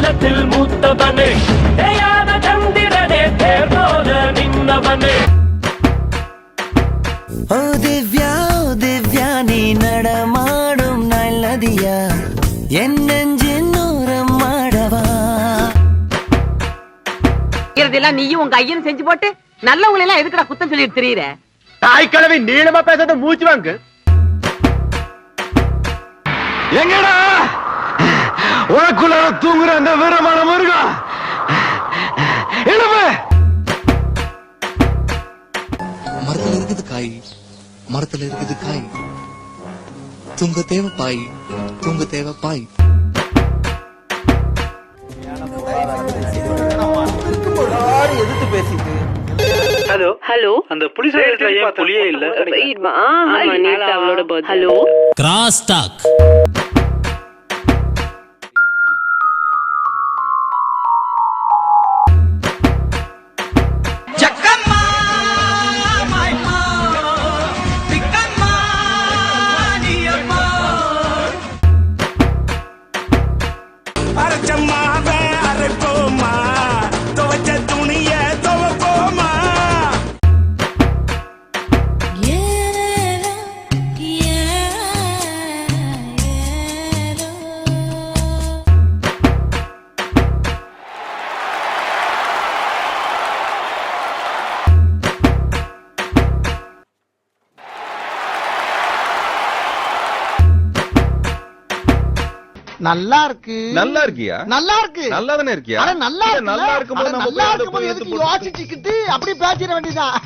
குலத்தில் மூத்தவனே தேயாத சந்திரனே தேர் போல நின்னவனே. ஓ திவ்யா நீ நடமாடும் நல்லதியா என் நெஞ்சின் நூறம் மாடவா. இதெல்லாம் நீயும் உங்க ஐயன் செஞ்சு போட்டு நல்லவங்களை எல்லாம் எதுக்குடா குத்தம் சொல்லிட்டு தெரியுற? தாய்க்கிழமை நீளமா பேசாத மூச்சு வாங்க. எங்கடா உனக்குள்ள தூங்குற அந்த வீரமான முருகா எழுப்பு. மரத்துல இருக்குது காய், மரத்துல இருக்குது காய். தூங்க தேவை பாய், தூங்க தேவை பாய். எதிர்த்து பேசிட்டு ஹலோ ஹலோ, அந்த புலிஸ் ஏன் புலியே இல்ல? Hello cross talk. நல்லா இருக்கு. நல்லா இருக்கியா? நல்லா இருக்கு. நல்லா தானே இருக்கியா? நல்லா இருக்கு. நல்லா இருக்கும்போது நம்ம நல்லா இருக்கும்போது எதுக்கு யோசிச்சுக்கிட்டு அப்படி பேசிட வேண்டியதான்.